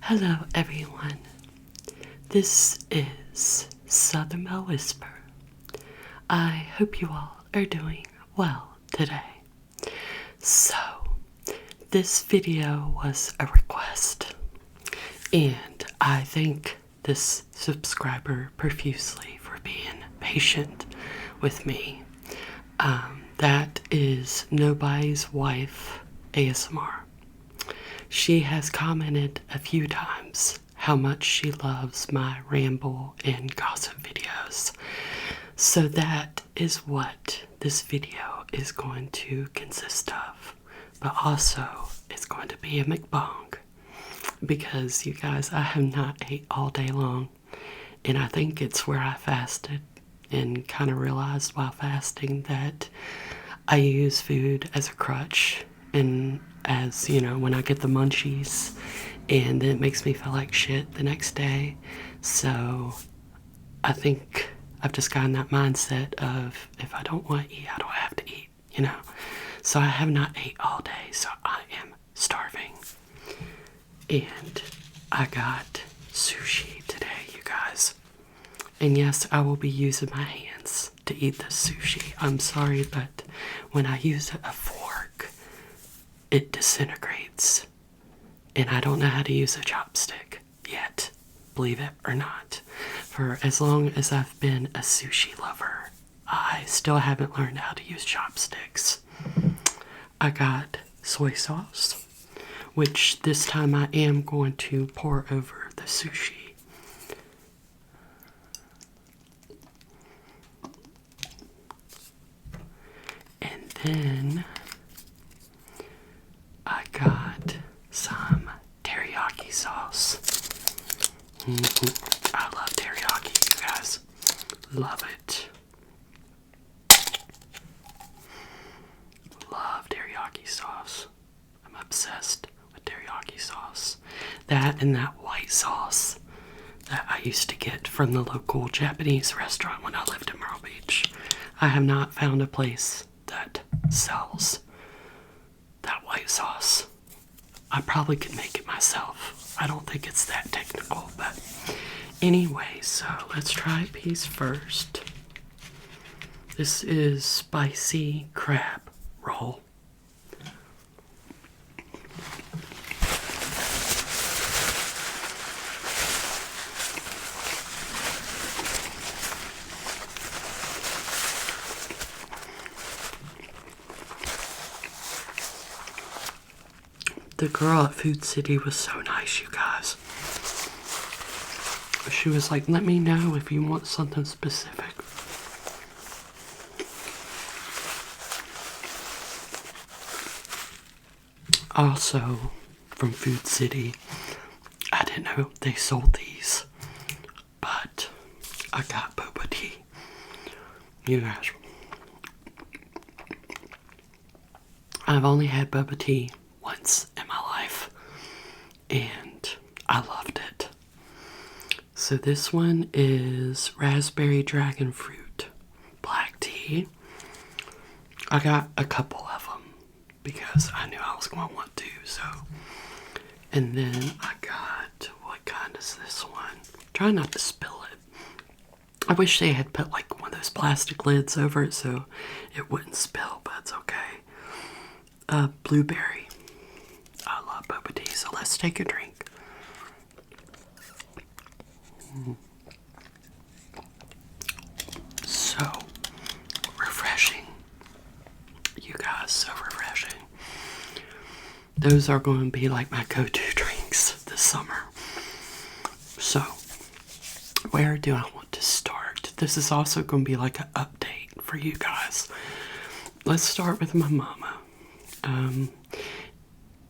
Hello everyone, this is Southern Belle Whisper. I hope you all are doing well today. So, this video was a request, and I thank this subscriber profusely for being patient with me. That is Nobody's Wife ASMR. She has commented a few times how much she loves my ramble and gossip videos. So that is what this video is going to consist of. But also, it's going to be a mukbang. Because, you guys, I have not ate all day long. And I think it's where I fasted and kind of realized while fasting that I use food as a crutch and as, you know, when I get the munchies, and then it makes me feel like shit the next day. So I think I've just gotten that mindset of if I don't want to eat, I don't have to eat, you know. So I have not ate all day, so I am starving. And I got sushi today, you guys. And yes, I will be using my hands to eat the sushi. I'm sorry, but when I use a fork, it disintegrates. And I don't know how to use a chopstick yet, believe it or not. For as long as I've been a sushi lover, I still haven't learned how to use chopsticks. I got soy sauce, which this time I am going to pour over the sushi. And then I got some teriyaki sauce. I love teriyaki, you guys. Love it. Love teriyaki sauce. I'm obsessed with teriyaki sauce. That and that white sauce that I used to get from the local Japanese restaurant when I lived in Myrtle Beach. I have not found a place that sells that white sauce. I probably could make it myself. I don't think it's that technical, but anyway, so let's try a piece first. This is spicy crab roll. The girl at Food City was so nice, you guys. She was like, let me know if you want something specific. Also, from Food City, I didn't know they sold these, but I got boba tea. You guys, I've only had boba tea once in my life, and I loved it. So this one is raspberry dragon fruit black tea. I got a couple of them because I knew I was going to want to, so. And then I got, what kind is this one? Try not to spill it. I wish they had put like one of those plastic lids over it so it wouldn't spill, but it's okay. Blueberry. I love boba tea, so let's take a drink. So refreshing. You guys, so refreshing. Those are going to be like my go-to drinks this summer. So, where do I want to start? This is also going to be like an update for you guys. Let's start with my mama.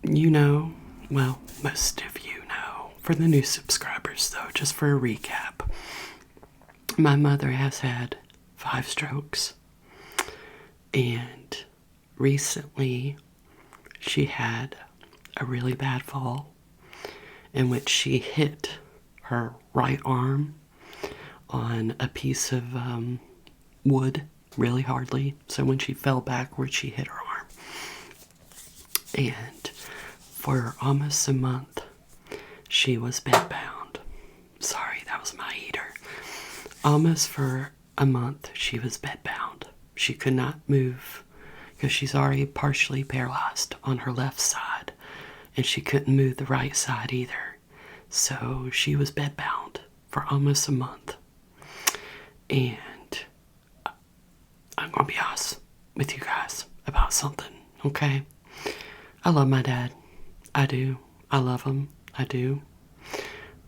You know, well, most of you know. For the new subscribers, though, just for a recap, my mother has had 5 strokes, and recently she had a really bad fall in which she hit her right arm on a piece of wood really hardly. So when she fell backward, she hit her arm. And for almost a month, she was bedbound. Sorry, that was my heater. Almost for a month, she was bedbound. She could not move because she's already partially paralyzed on her left side, and she couldn't move the right side either. So she was bedbound for almost a month. And I'm going to be honest with you guys about something, okay? I love my dad. I do. I love him. I do.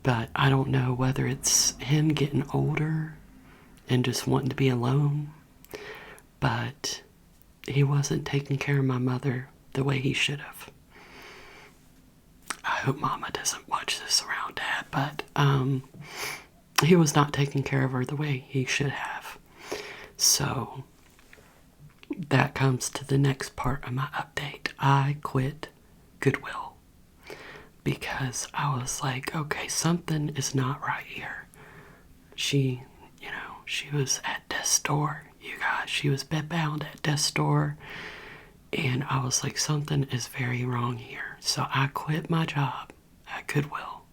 But I don't know whether it's him getting older and just wanting to be alone, but he wasn't taking care of my mother the way he should have. I hope Mama doesn't watch this around Dad, but he was not taking care of her the way he should have. So that comes to the next part of my update. I quit Goodwill because I was like, okay, something is not right here. She was at death's door, you guys. She was bedbound at death's door. And I was like, something is very wrong here. So I quit my job at Goodwill.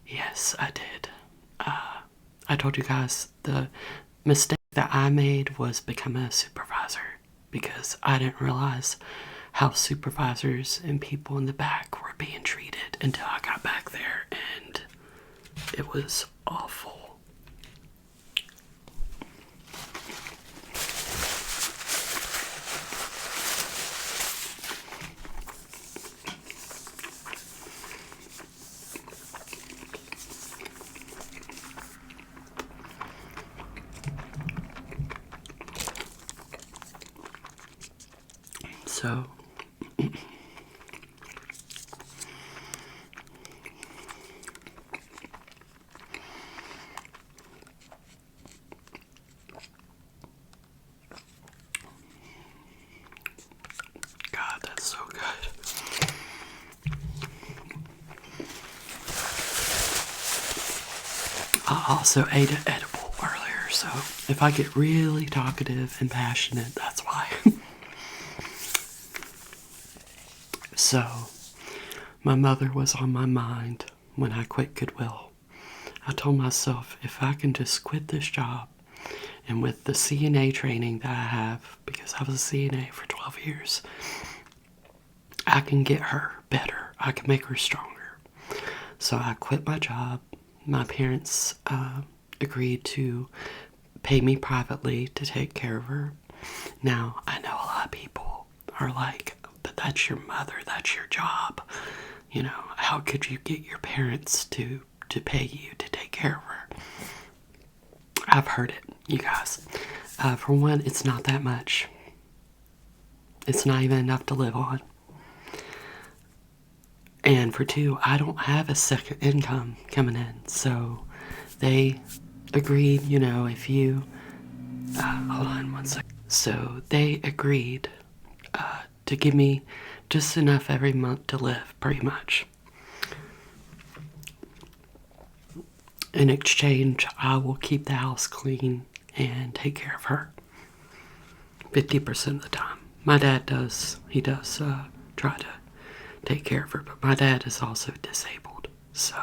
Yes, I did. I told you guys the mistake that I made was becoming a supervisor because I didn't realize how supervisors and people in the back were being treated until I got back there, and it was awful. So, God, that's so good. I also ate an edible earlier, so if I get really talkative and passionate, that's why. So, my mother was on my mind when I quit Goodwill. I told myself, if I can just quit this job, and with the CNA training that I have, because I was a CNA for 12 years, I can get her better. I can make her stronger. So I quit my job. My parents agreed to pay me privately to take care of her. Now, I know a lot of people are like, but that's your mother, that's your job. You know, how could you get your parents to pay you to take care of her? I've heard it, you guys. For one, it's not that much. It's not even enough to live on. And for two, I don't have a second income coming in. So they agreed, if you... hold on one second. So they agreed to give me just enough every month to live, pretty much. In exchange, I will keep the house clean and take care of her 50% of the time. My dad does. He does try to take care of her, but my dad is also disabled. So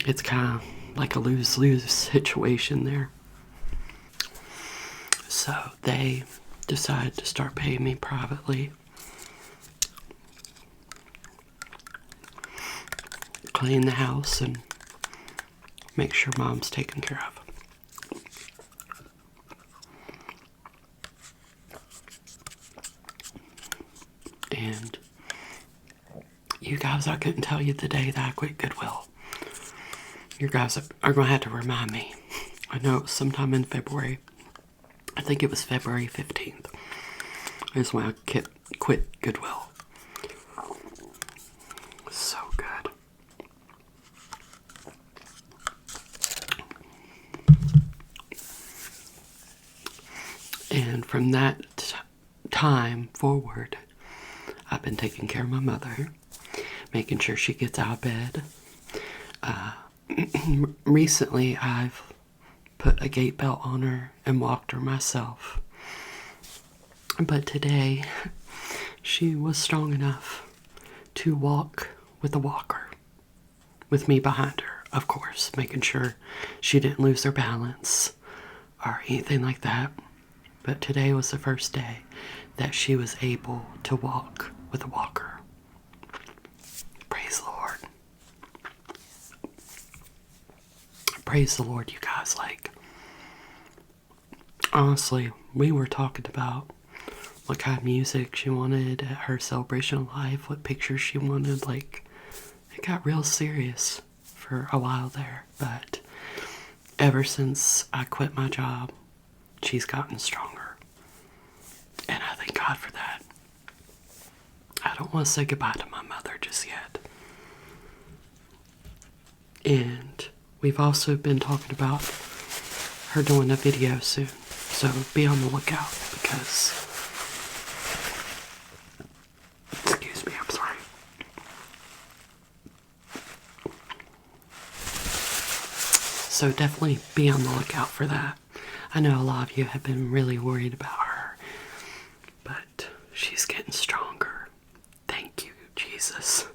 it's kind of like a lose-lose situation there. So they decided to start paying me privately. Clean the house and make sure Mom's taken care of. And you guys, I couldn't tell you the day that I quit Goodwill. You guys are going to have to remind me. I know it was sometime in February. I think it was February 15th. Is when I quit Goodwill. So good. And from that time forward, I've been taking care of my mother, making sure she gets out of bed. Recently, I've put a gait belt on her and walked her myself. But today, she was strong enough to walk with a walker. with me behind her, of course, making sure she didn't lose her balance or anything like that. But today was the first day that she was able to walk with a walker. Praise the Lord. Praise the Lord, you guys. Like, honestly, we were talking about what kind of music she wanted at her celebration of life, what pictures she wanted. Like, it got real serious for a while there. But ever since I quit my job, she's gotten stronger. And I thank God for that. I don't want to say goodbye to my mother just yet. And we've also been talking about her doing a video soon. So be on the lookout because, excuse me, I'm sorry. So definitely be on the lookout for that. I know a lot of you have been really worried about her, but she's getting stronger. Thank you, Jesus.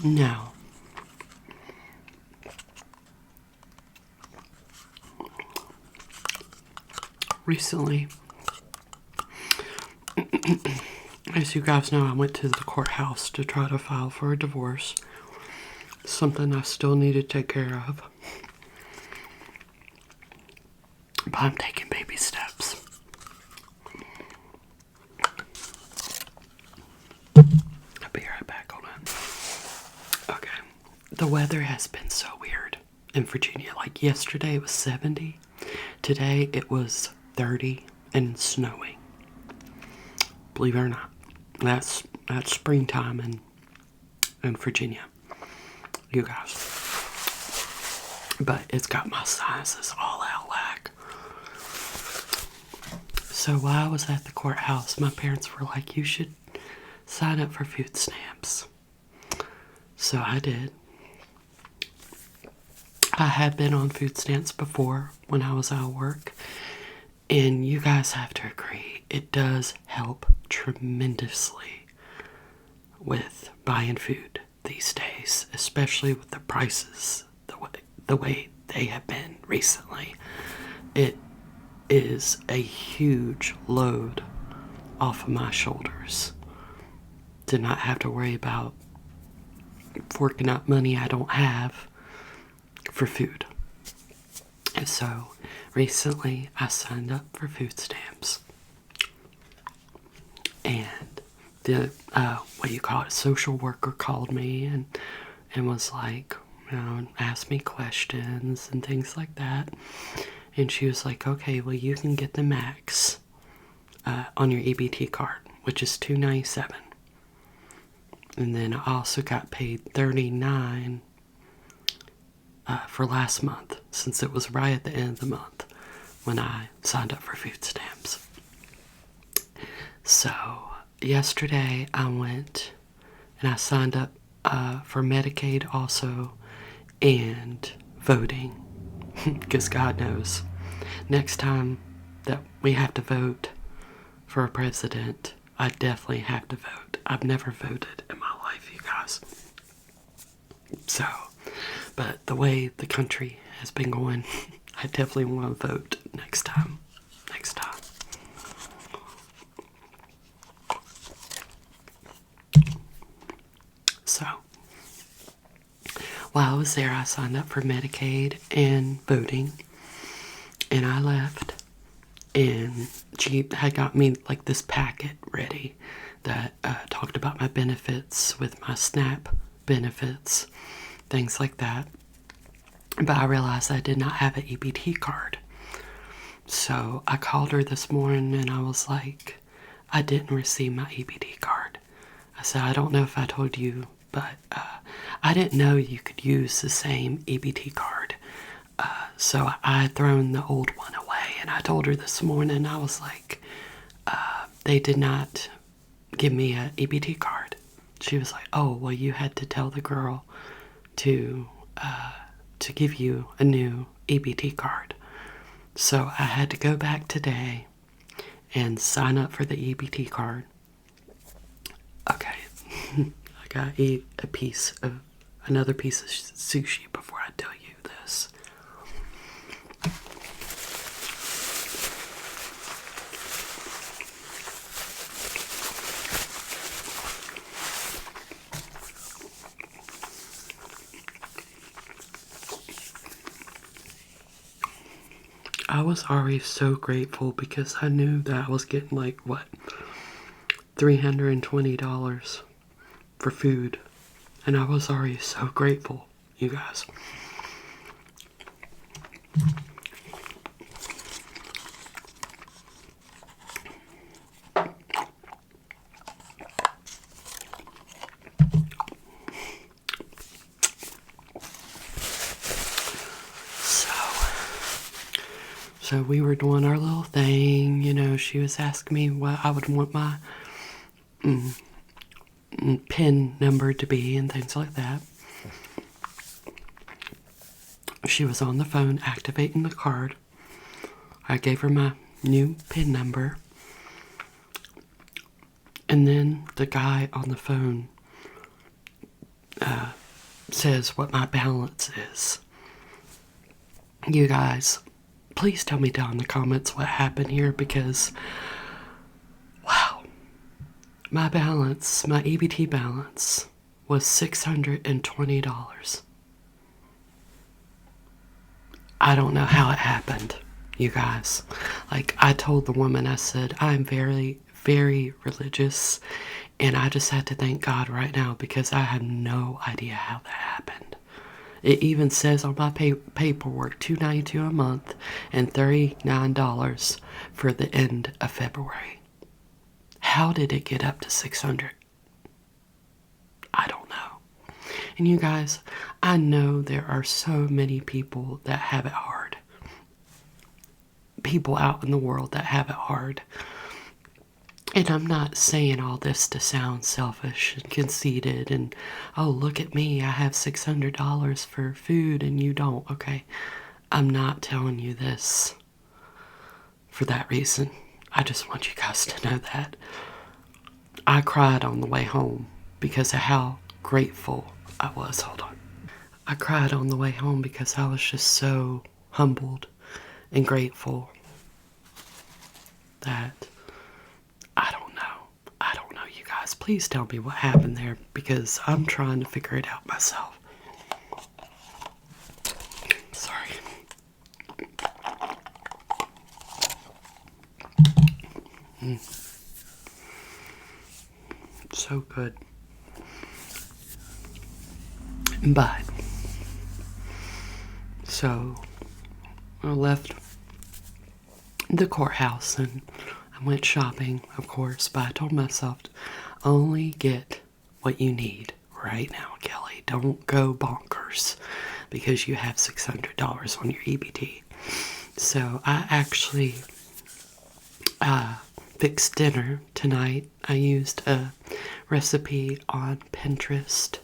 Now, recently, as you guys know, I went to the courthouse to try to file for a divorce. Something I still need to take care of. But I'm taking baby steps. I'll be right back, hold on. Okay. The weather has been so weird in Virginia. Like yesterday it was 70. Today it was 30 and snowing. Believe it or not. That's springtime in Virginia. You guys. But it's got my sinuses all out of whack. So while I was at the courthouse, my parents were like, you should sign up for food stamps. So I did. I had been on food stamps before when I was out of work. And you guys have to agree, it does help tremendously with buying food these days, especially with the prices the way they have been recently. It is a huge load off of my shoulders to not have to worry about forking out money I don't have for food. And so recently I signed up for food stamps. And the social worker called me and was like, asked me questions and things like that. And she was like, okay, well, you can get the max on your EBT card, which is $297. And then I also got paid $39 for last month, since it was right at the end of the month when I signed up for food stamps. So yesterday I went and I signed up for Medicaid also and voting. Because God knows, next time that we have to vote for a president, I definitely have to vote. I've never voted in my life, you guys. So, but the way the country has been going, I definitely want to vote next time. So, while I was there, I signed up for Medicaid and voting, and I left, and she had got me like this packet ready that talked about my benefits with my SNAP benefits, things like that. But I realized I did not have an EBT card. So I called her this morning and I was like, I didn't receive my EBT card. I said, I don't know if I told you, but I didn't know you could use the same EBT card. So I had thrown the old one away, and I told her this morning, I was like, they did not give me a EBT card. She was like, oh, well, you had to tell the girl to give you a new EBT card. So I had to go back today and sign up for the EBT card. Okay, I gotta eat another piece of sushi before I tell you this. I was already so grateful because I knew that I was getting like, what, $320 for food. And I was already so grateful, you guys. So we were doing our little thing, you know, she was asking me what I would want my PIN number to be and things like that. She was on the phone activating the card. I gave her my new PIN number. And then the guy on the phone says what my balance is. You guys, please tell me down in the comments what happened here because, wow, my balance, my EBT balance was $620. I don't know how it happened, you guys. Like, I told the woman, I said, I'm very, very religious, and I just had to thank God right now because I have no idea how that happened. It even says on my paperwork, $292 a month and $39 for the end of February. How did it get up to $600? I don't know. And you guys, I know there are so many people that have it hard. People out in the world that have it hard. And I'm not saying all this to sound selfish and conceited and, oh, look at me, I have $600 for food and you don't. Okay, I'm not telling you this for that reason. I just want you guys to know that. I cried on the way home because of how grateful I was. Hold on. I cried on the way home because I was just so humbled and grateful that I don't know, you guys. Please tell me what happened there because I'm trying to figure it out myself. Sorry. So good. But, so, I left the courthouse and I went shopping, of course, but I told myself, only get what you need right now, Kelly. Don't go bonkers because you have $600 on your EBT. So I actually fixed dinner tonight. I used a recipe on Pinterest.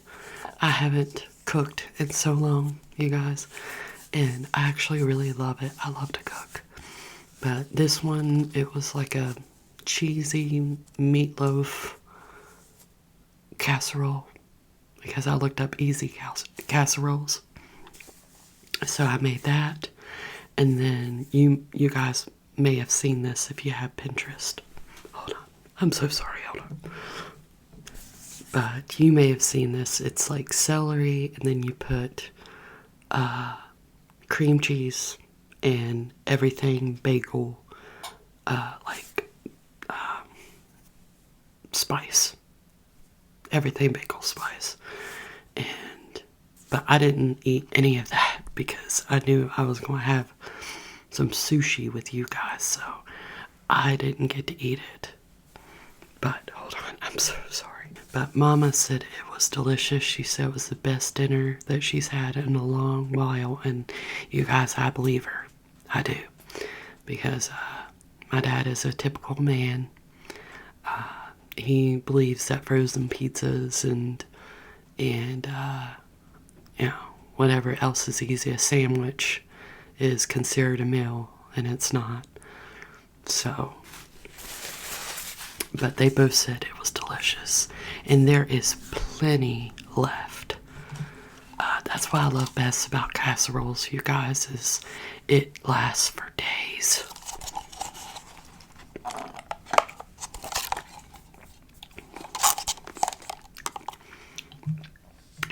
I haven't cooked in so long, you guys, and I actually really love it. I love to cook. But this one, it was like a cheesy meatloaf casserole because I looked up easy casseroles. So I made that. And then you guys may have seen this if you have Pinterest. Hold on. I'm so sorry. Hold on. But you may have seen this. It's like celery and then you put cream cheese and everything bagel, spice. Everything bagel spice. But I didn't eat any of that because I knew I was going to have some sushi with you guys, so I didn't get to eat it. But hold on, I'm so sorry. But Mama said it was delicious. She said it was the best dinner that she's had in a long while. And you guys, I believe her. I do. Because my dad is a typical man. He believes that frozen pizzas and you know, whatever else is easy, a sandwich is considered a meal, and it's not. So, but they both said it was delicious, and there is plenty left. That's what I love best about casseroles, you guys, is it lasts for days.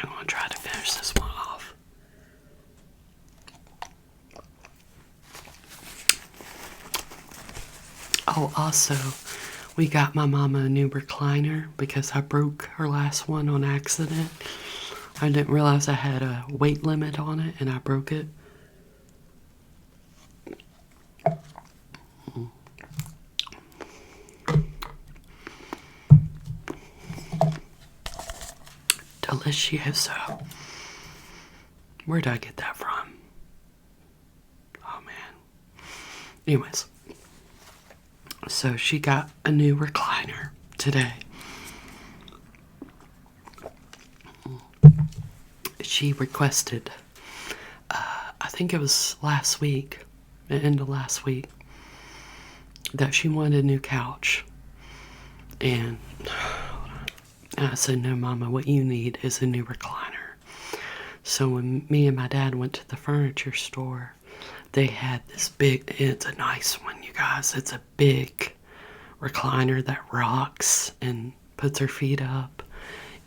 I'm gonna try to finish this one off. Oh, also, we got my mama a new recliner because I broke her last one on accident. I didn't realize I had a weight limit on it and I broke it. Delicioso. Where did I get that from? Oh man. Anyways. So she got a new recliner today. She requested, I think it was last week, the end of last week, that she wanted a new couch. And I said, no, Mama, what you need is a new recliner. So when me and my dad went to the furniture store, they had this big, it's a nice one, you guys. It's a big recliner that rocks and puts her feet up.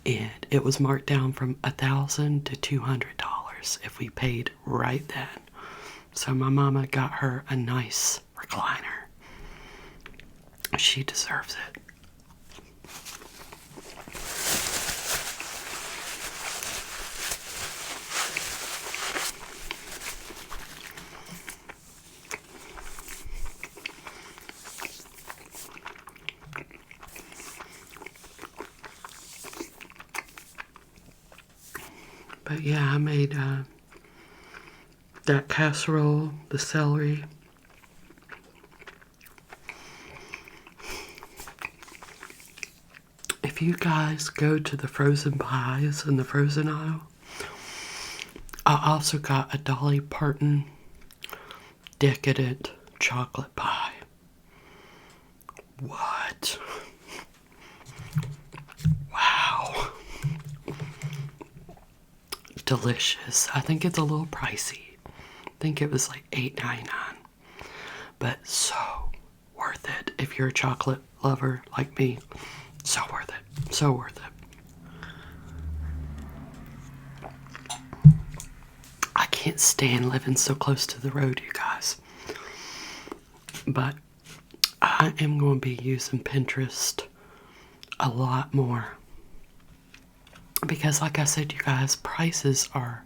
And it was marked down from $1,000 to $200 if we paid right then. So my mama got her a nice recliner. She deserves it. But yeah, I made that casserole, the celery. If you guys go to the frozen pies in the frozen aisle, I also got a Dolly Parton decadent chocolate pie. What? Wow. Delicious. I think it's a little pricey. I think it was like $8.99. But so worth it if you're a chocolate lover like me. So worth it. So worth it. I can't stand living so close to the road, you guys. But I am going to be using Pinterest a lot more. Because like I said, you guys, prices are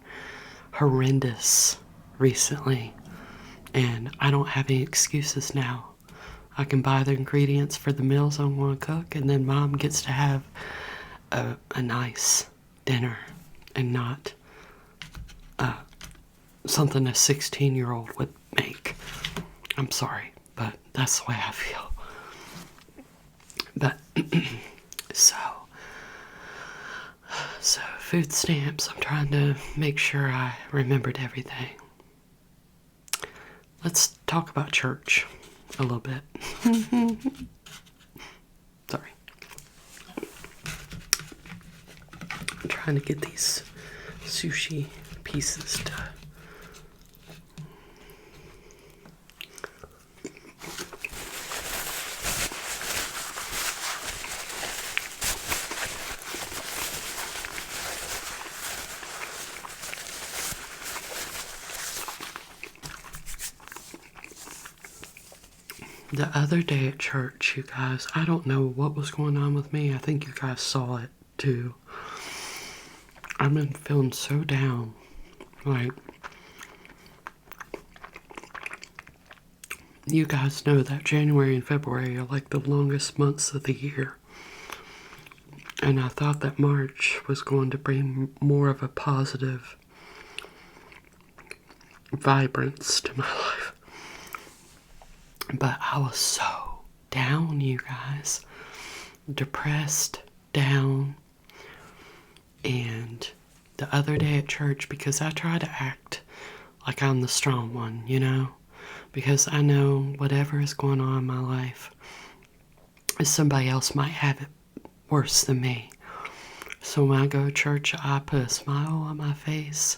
horrendous recently. And I don't have any excuses now. I can buy the ingredients for the meals I'm going to cook, and then Mom gets to have a nice dinner and not something a 16-year-old would make. I'm sorry, but that's the way I feel. But, so food stamps, I'm trying to make sure I remembered everything. Let's talk about church a little bit. Sorry. I'm trying to get these sushi pieces to... The other day at church, you guys, I don't know what was going on with me. I think you guys saw it too. I've been feeling so down. Like, you guys know that January and February are like the longest months of the year. And I thought that March was going to bring more of a positive vibrance to my life. But I was so down, you guys. Depressed, down. And the other day at church, because I try to act like I'm the strong one, you know? Because I know whatever is going on in my life, somebody else might have it worse than me. So when I go to church, I put a smile on my face.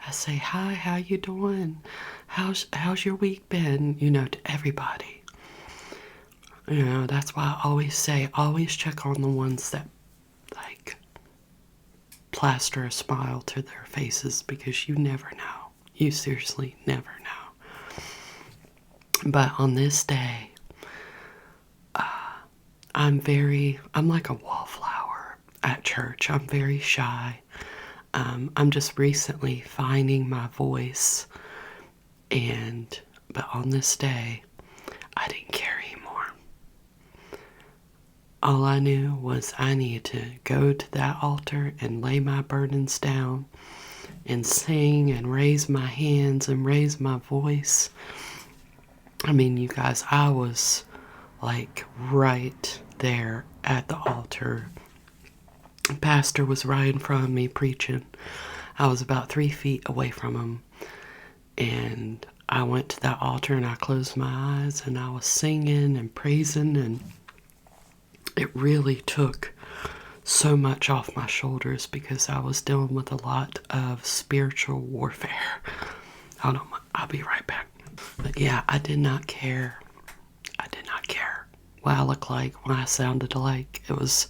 I say, hi, how you doing? How's your week been? You know, to everybody. You know, that's why I always say, always check on the ones that, like, plaster a smile to their faces, because you never know. You seriously never know. But on this day, I'm like a wallflower at church. I'm very shy. I'm just recently finding my voice. But on this day, I didn't care anymore. All I knew was I needed to go to that altar and lay my burdens down and sing and raise my hands and raise my voice. I mean, you guys, I was like right there at the altar. The pastor was right in front of me preaching. I was about 3 feet away from him. And I went to that altar and I closed my eyes and I was singing and praising, and it really took so much off my shoulders because I was dealing with a lot of spiritual warfare. Hold on, I'll be right back. But yeah, I did not care. I did not care what I looked like, what I sounded like. It was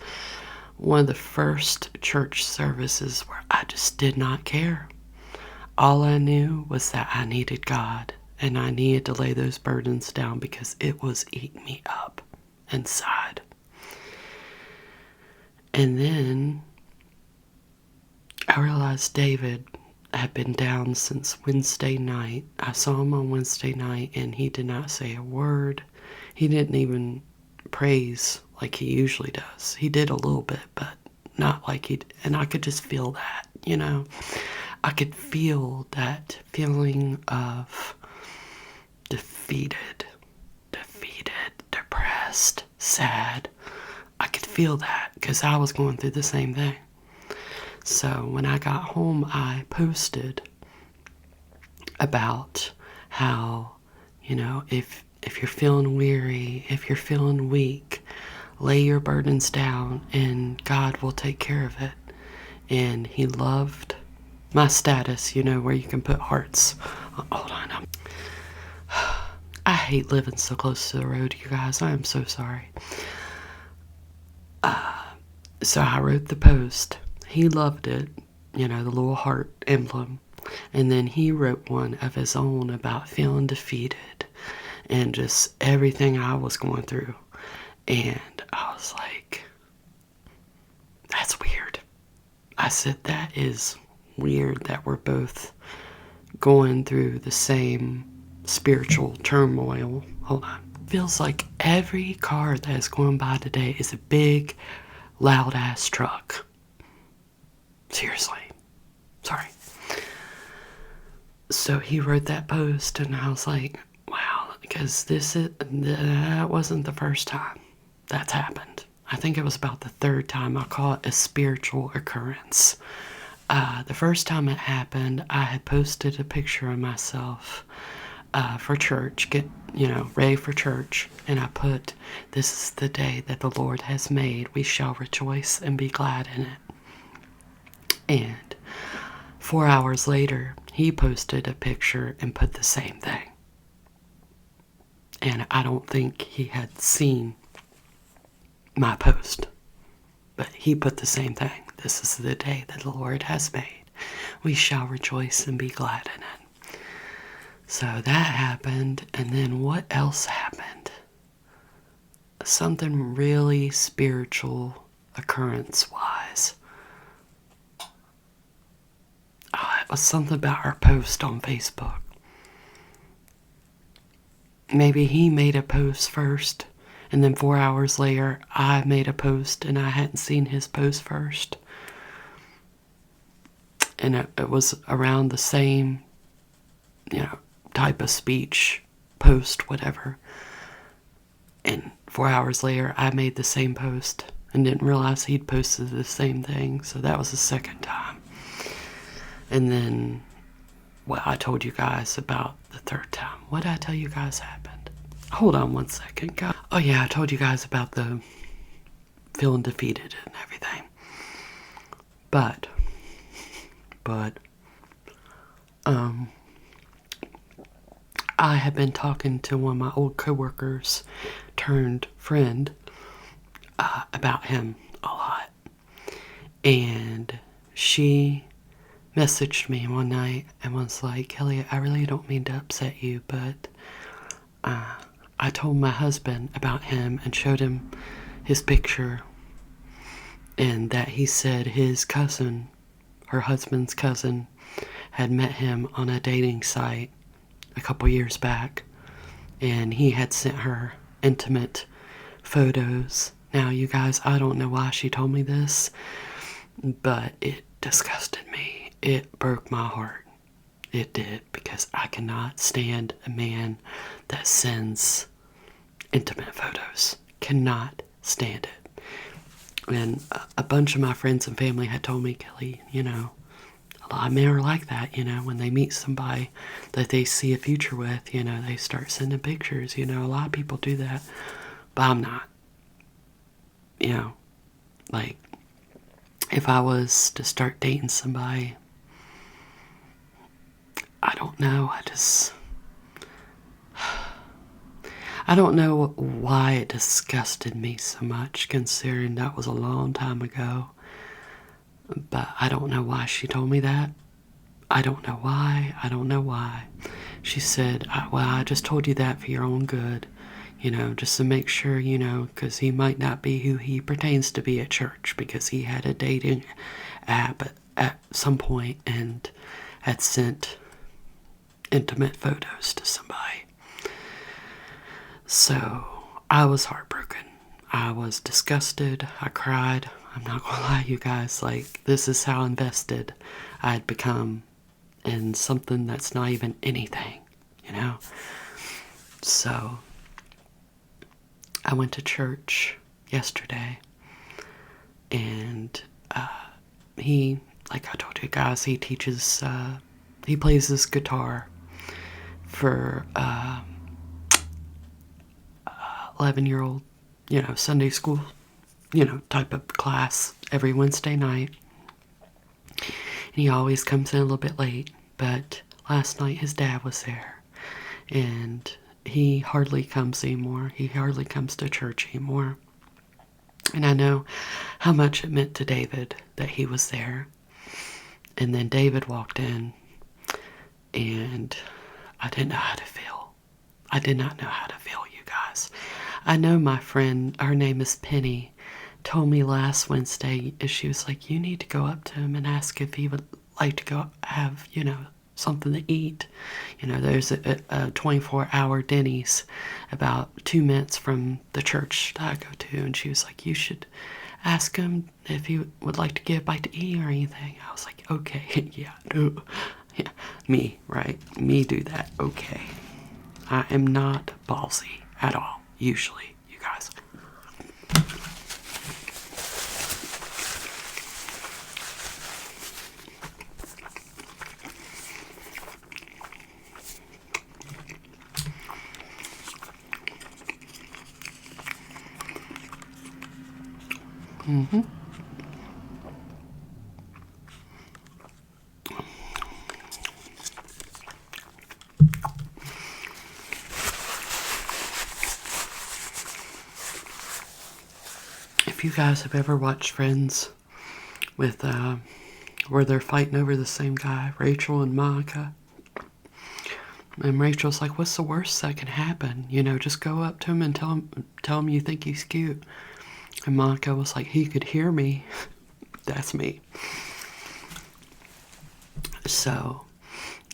one of the first church services where I just did not care. All I knew was that I needed God, and I needed to lay those burdens down because it was eating me up inside. And then I realized David had been down since Wednesday night. I saw him on Wednesday night, and he did not say a word. He didn't even praise like he usually does. He did a little bit, but not like he did. And I could just feel that, you know. I could feel that feeling of defeated, depressed, sad. I could feel that because I was going through the same thing. So when I got home, I posted about how, you know, if you're feeling weary, if you're feeling weak, lay your burdens down and God will take care of it. And he loved my status, you know, where you can put hearts. Hold on. I hate living so close to the road, you guys. I am so sorry. So I wrote the post. He loved it, you know, the little heart emblem. And then he wrote one of his own about feeling defeated and just everything I was going through. And I was like, that's weird. I said, that is weird that we're both going through the same spiritual turmoil. Hold on. Feels like every car that is going by today is a big, loud ass truck. Seriously. Sorry. So he wrote that post and I was like, wow, because that wasn't the first time that's happened. I think it was about the third time I call it a spiritual occurrence. The first time it happened, I had posted a picture of myself for church, ready for church. And I put, this is the day that the Lord has made. We shall rejoice and be glad in it. And 4 hours later, he posted a picture and put the same thing. And I don't think he had seen my post, but he put the same thing. This is the day that the Lord has made. We shall rejoice and be glad in it. So that happened, and then what else happened? Something really spiritual occurrence-wise. It was something about our post on Facebook. Maybe he made a post first, And then 4 hours later, I made a post and I hadn't seen his post first. And it was around the same, type of speech, post, whatever. And 4 hours later, I made the same post and didn't realize he'd posted the same thing. So that was the second time. And then, well, I told you guys about the third time. What did I tell you guys happened? Hold on one second, guys. Oh yeah, I told you guys about the feeling defeated and everything. But, I had been talking to one of my old coworkers turned friend about him a lot. And she messaged me one night and was like, Kelly, I really don't mean to upset you, but I told my husband about him and showed him his picture, and that he said his cousin, her husband's cousin, had met him on a dating site a couple years back, and he had sent her intimate photos. Now, you guys, I don't know why she told me this, but it disgusted me. It broke my heart. It did, because I cannot stand a man that sends intimate photos. Cannot stand it. And a bunch of my friends and family had told me, Kelly, a lot of men are like that, when they meet somebody that they see a future with, they start sending pictures. A lot of people do that, but I'm not. Like, if I was to start dating somebody, I don't know, I don't know why it disgusted me so much, considering that was a long time ago. But I don't know why she told me that. I don't know why. She said, well, I just told you that for your own good, just to make sure, because he might not be who he pertains to be at church, because he had a dating app at some point and had sent intimate photos to somebody. So I was heartbroken. I was disgusted. I cried. I'm not gonna lie, you guys. Like, this is how invested I had become in something that's not even anything, So I went to church yesterday, and he, like I told you guys, he teaches, he plays this guitar for 11-year-old, Sunday school, type of class every Wednesday night. And he always comes in a little bit late, but last night his dad was there, and he hardly comes anymore. He hardly comes to church anymore. And I know how much it meant to David that he was there. And then David walked in, and I didn't know how to feel. I did not know how to feel, you guys. I know my friend, her name is Penny, told me last Wednesday, she was like, you need to go up to him and ask if he would like to go have, something to eat. There's a 24-hour Denny's about 2 minutes from the church that I go to. And she was like, you should ask him if he would like to get a bite to eat or anything. I was like, okay, yeah, no. Yeah, me, right? Me do that, okay. I am not ballsy at all, usually, you guys. If you guys have ever watched Friends with, where they're fighting over the same guy, Rachel and Monica, and Rachel's like, what's the worst that can happen? Just go up to him and tell him you think he's cute. And Monica was like, he could hear me. That's me. So,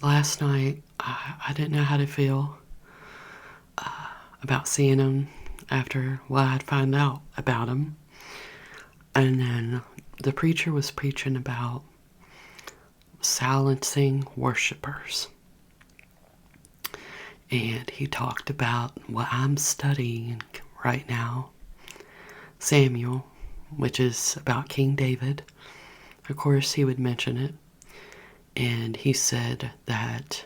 last night, I didn't know how to feel about seeing him. after what I'd found out about him. And then the preacher was preaching about silencing worshipers. And he talked about what I'm studying right now, Samuel, which is about King David. Of course, he would mention it. And he said that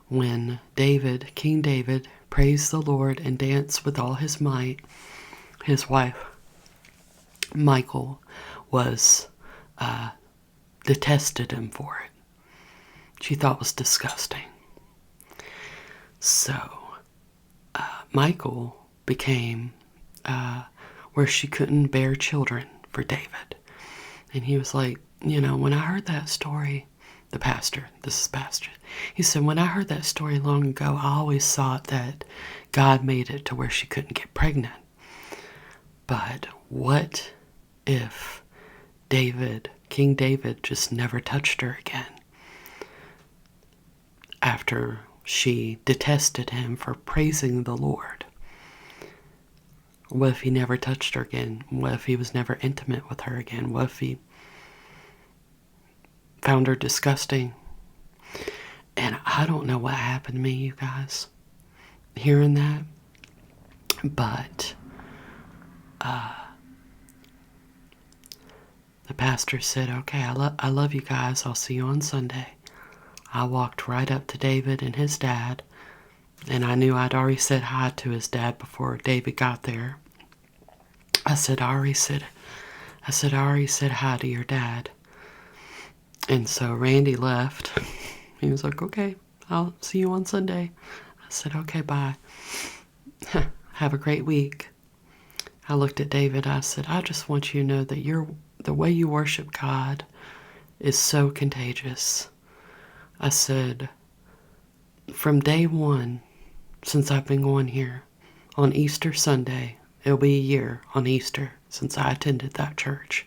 when King David, praised the Lord and danced with all his might, his wife, Michal, was detested him for it. She thought it was disgusting. So, Michal became where she couldn't bear children for David. And he was like, when I heard that story, this is pastor, he said, when I heard that story long ago, I always thought that God made it to where she couldn't get pregnant. But what if King David just never touched her again after she detested him for praising the Lord? What if he never touched her again? What if he was never intimate with her again? What if he found her disgusting? And I don't know what happened to me, you guys, hearing that. But the pastor said, okay, I love you guys. I'll see you on Sunday. I walked right up to David and his dad, and I knew I'd already said hi to his dad before David got there. I already said hi to your dad. And so Randy left. He was like, okay, I'll see you on Sunday. I said, okay, bye. Have a great week. I looked at David. I said, I just want you to know that the way you worship God is so contagious. I said, from day one, since I've been going here, on Easter Sunday, it'll be a year on Easter since I attended that church.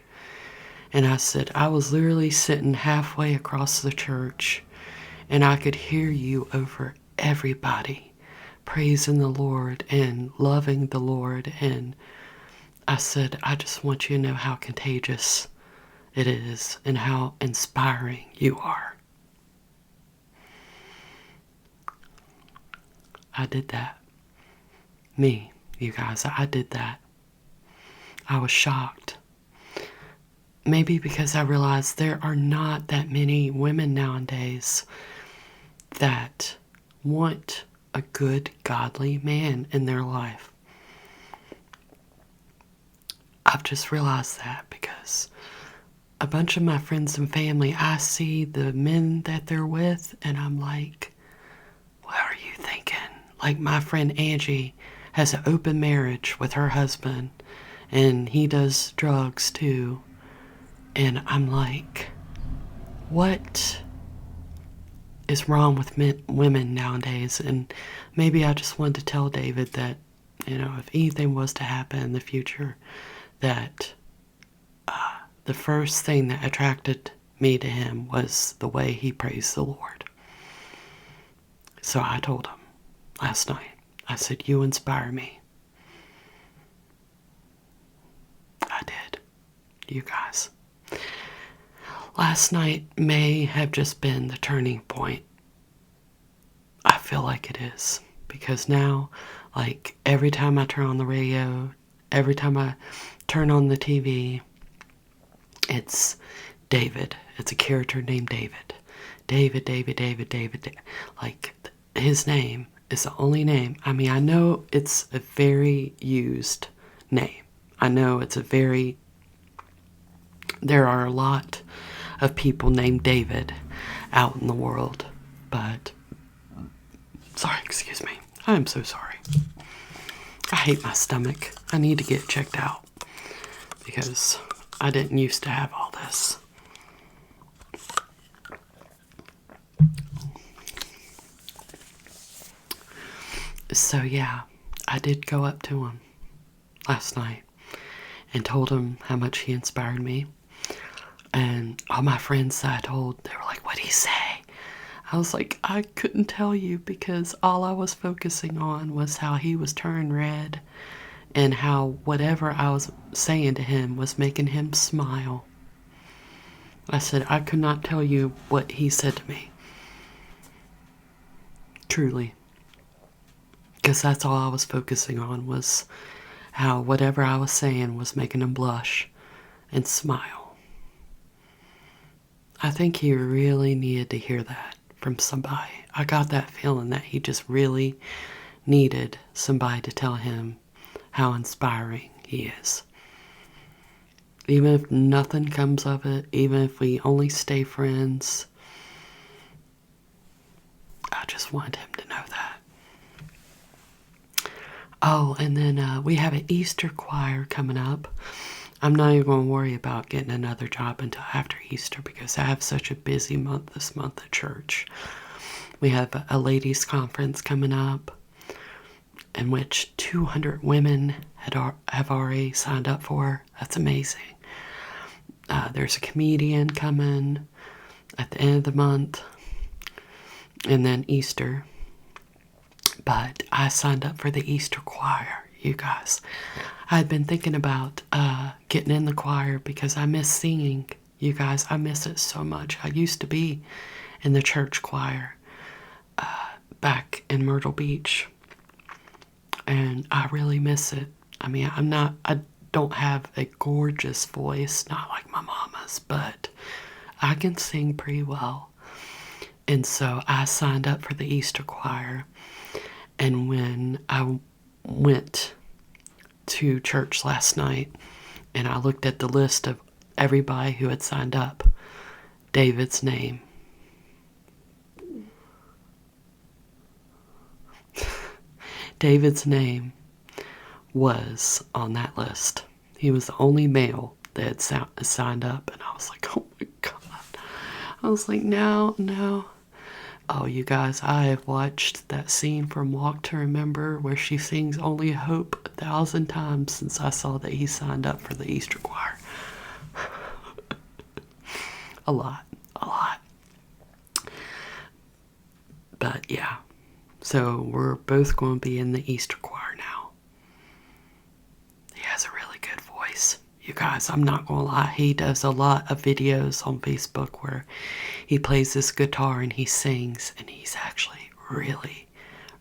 And I said, I was literally sitting halfway across the church, and I could hear you over everybody praising the Lord and loving the Lord. And I said, I just want you to know how contagious it is and how inspiring you are. I did that. Me, you guys, I did that. I was shocked. Maybe because I realized there are not that many women nowadays that want a good, godly man in their life. I've just realized that because a bunch of my friends and family, I see the men that they're with, and I'm like, what are you thinking? Like my friend Angie has an open marriage with her husband, and he does drugs too. And I'm like, what is wrong with women nowadays? And maybe I just wanted to tell David that, if anything was to happen in the future, that the first thing that attracted me to him was the way he praised the Lord. So I told him last night, I said, you inspire me. I did. You guys. Last night may have just been the turning point. I feel like it is. Because now, like, every time I turn on the radio, every time I turn on the TV, it's David. It's a character named David. David. Like, his name is the only name. I mean, I know it's a very used name. I know there are a lot of people named David out in the world, but excuse me. I am so sorry. I hate my stomach. I need to get checked out because I didn't used to have all this. So yeah, I did go up to him last night and told him how much he inspired me. And all my friends that I told, they were like, what'd he say? I was like, I couldn't tell you because all I was focusing on was how he was turning red and how whatever I was saying to him was making him smile. I said, I could not tell you what he said to me. Truly. Because that's all I was focusing on, was how whatever I was saying was making him blush and smile. I think he really needed to hear that from somebody. I got that feeling that he just really needed somebody to tell him how inspiring he is. Even if nothing comes of it, even if we only stay friends, I just wanted him to know that. Oh, and then we have an Easter choir coming up. I'm not even going to worry about getting another job until after Easter because I have such a busy month this month at church. We have a ladies' conference coming up in which 200 women have already signed up for. That's amazing. There's a comedian coming at the end of the month, and then Easter. But I signed up for the Easter choir, you guys. I'd been thinking about getting in the choir because I miss singing. You guys, I miss it so much. I used to be in the church choir back in Myrtle Beach, and I really miss it. I mean, I don't have a gorgeous voice, not like my mama's, but I can sing pretty well. And so I signed up for the Easter choir. And when I went to church last night and I looked at the list of everybody who had signed up, David's name was on that list. He was the only male that had signed up, and I was like, oh my God. I was like, no. Oh, you guys, I have watched that scene from Walk to Remember where she sings Only Hope 1,000 times since I saw that he signed up for the Easter choir. A lot. But yeah, so we're both going to be in the Easter choir now. He has a really good voice. You guys, I'm not going to lie. He does a lot of videos on Facebook where he plays this guitar and he sings, and he's actually really,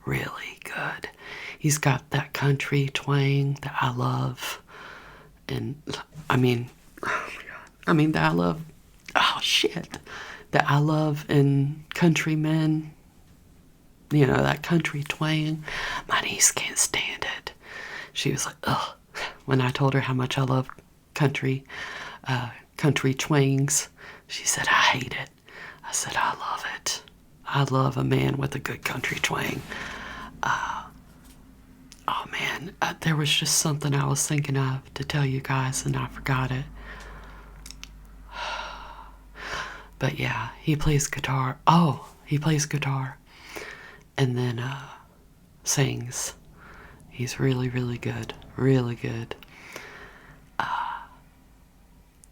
really good. He's got that country twang that I love. And I mean, oh my God. I mean, that I love in country men. You know, that country twang. My niece can't stand it. She was like, ugh. When I told her how much I love country twangs, she said, I hate it. I said, I love it. I love a man with a good country twang. Oh man, there was just something I was thinking of to tell you guys and I forgot it. But yeah, he plays guitar. Oh, he plays guitar. And then sings. He's really, really good. Really good.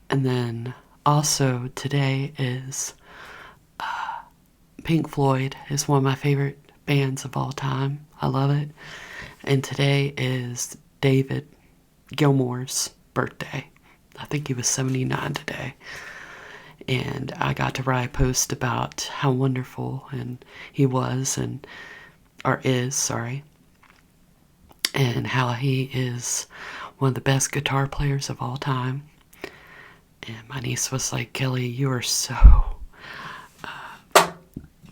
And then also today is Pink Floyd is one of my favorite bands of all time. I love it. And today is David Gilmour's birthday. I think he was 79 today. And I got to write a post about how wonderful and he was and how he is one of the best guitar players of all time. And my niece was like, Kelly, you are so,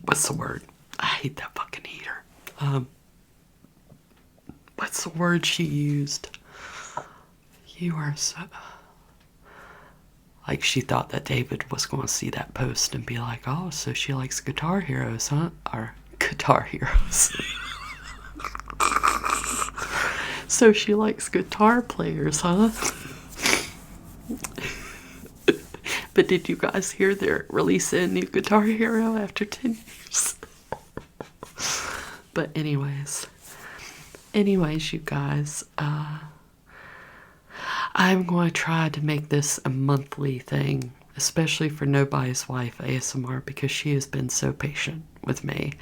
what's the word? I hate that fucking heater. What's the word she used? You are so... Like, she thought that David was going to see that post and be like, oh, so she likes Guitar Heroes, huh? Or Guitar Heroes. So she likes guitar players, huh? But did you guys hear they're releasing a new Guitar Hero after 10 years? But anyways, you guys, I'm going to try to make this a monthly thing, especially for Nobody's Wife ASMR, because she has been so patient with me.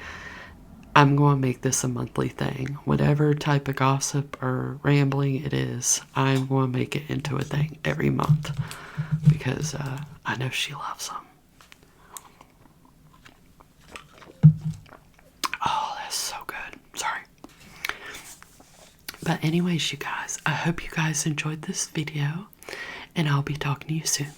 I'm going to make this a monthly thing. Whatever type of gossip or rambling it is, I'm going to make it into a thing every month because I know she loves them. Oh, that's so good. Sorry. But anyways, you guys, I hope you guys enjoyed this video, and I'll be talking to you soon.